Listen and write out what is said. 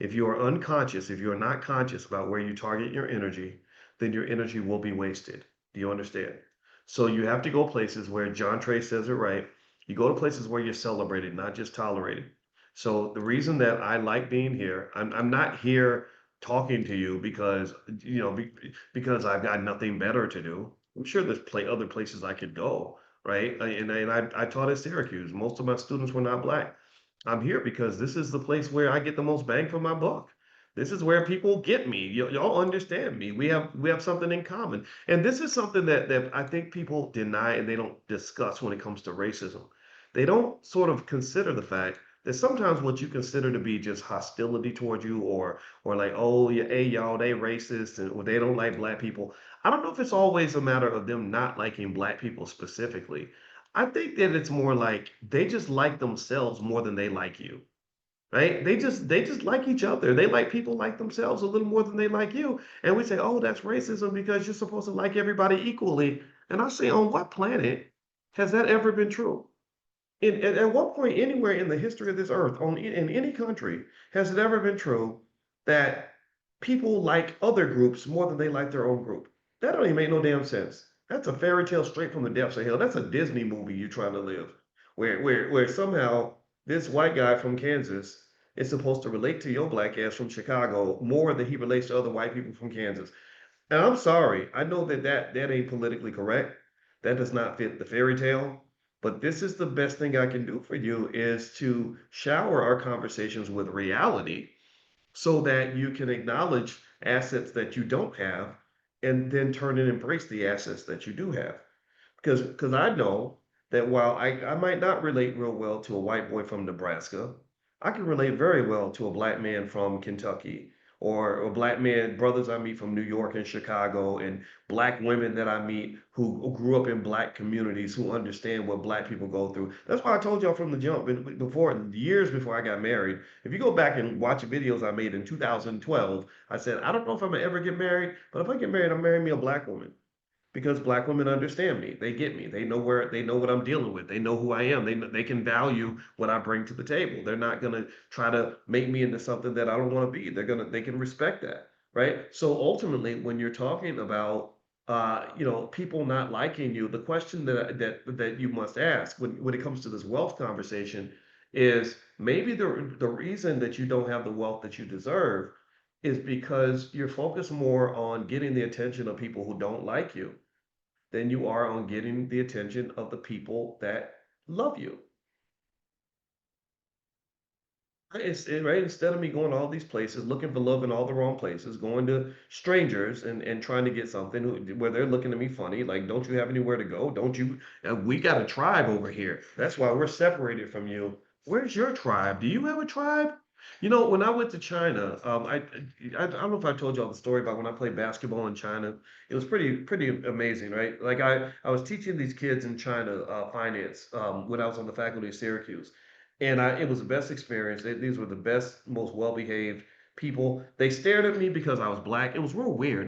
If you are unconscious, if you are not conscious about where you target your energy, then your energy will be wasted. Do you understand? So you have to go places where John Trey says it right. You go to places where you're celebrated, not just tolerated. So the reason that I like being here, I'm not here talking to you because because I've got nothing better to do. I'm sure there's other places I could go, right? And I taught at Syracuse. Most of my students were not black. I'm here because this is the place where I get the most bang for my buck. This is where people get me. Y'all understand me. We have something in common. And this is something that I think people deny and they don't discuss when it comes to racism. They don't sort of consider the fact that sometimes what you consider to be just hostility towards you or like, oh yeah, hey y'all, they racist and or they don't like black people. I don't know if it's always a matter of them not liking black people specifically. I think that it's more like they just like themselves more than they like you, right? They just like each other. They like people like themselves a little more than they like you. And we say, oh, that's racism because you're supposed to like everybody equally. And I say, on what planet has that ever been true? At what point anywhere in the history of this earth, in any country, has it ever been true that people like other groups more than they like their own group? That don't even make no damn sense. That's a fairy tale straight from the depths of hell. That's a Disney movie you're trying to live, where somehow this white guy from Kansas is supposed to relate to your black ass from Chicago more than he relates to other white people from Kansas. And I'm sorry, I know that ain't politically correct. That does not fit the fairy tale. But this is the best thing I can do for you is to shower our conversations with reality so that you can acknowledge assets that you don't have and then turn and embrace the assets that you do have. Because I know that while I might not relate real well to a white boy from Nebraska, I can relate very well to a black man from Kentucky or black man, brothers I meet from New York and Chicago, and black women that I meet who grew up in black communities who understand what black people go through. That's why I told y'all from the jump before, years before I got married. If you go back and watch the videos I made in 2012, I said, I don't know if I'm gonna ever get married, but if I get married, I'm marrying me a black woman because black women understand me. They get me. They know what I'm dealing with. They know who I am. They can value what I bring to the table. They're not gonna try to make me into something that I don't want to be. They can respect that, right? So ultimately, when you're talking about people not liking you, the question that you must ask when it comes to this wealth conversation is maybe the reason that you don't have the wealth that you deserve is because you're focused more on getting the attention of people who don't like you than you are on getting the attention of the people that love you. Right. Instead of me going to all these places, looking for love in all the wrong places, going to strangers and trying to get something where they're looking at me funny, like, don't you have anywhere to go? Don't you? We got a tribe over here. That's why we're separated from you. Where's your tribe? Do you have a tribe? When I went to China, I don't know if I told y'all the story about when I played basketball in China. It was pretty amazing, right? Like I was teaching these kids in China finance when I was on the faculty of Syracuse, and it was the best experience. These were the best, most well behaved people. They stared at me because I was black. It was real weird.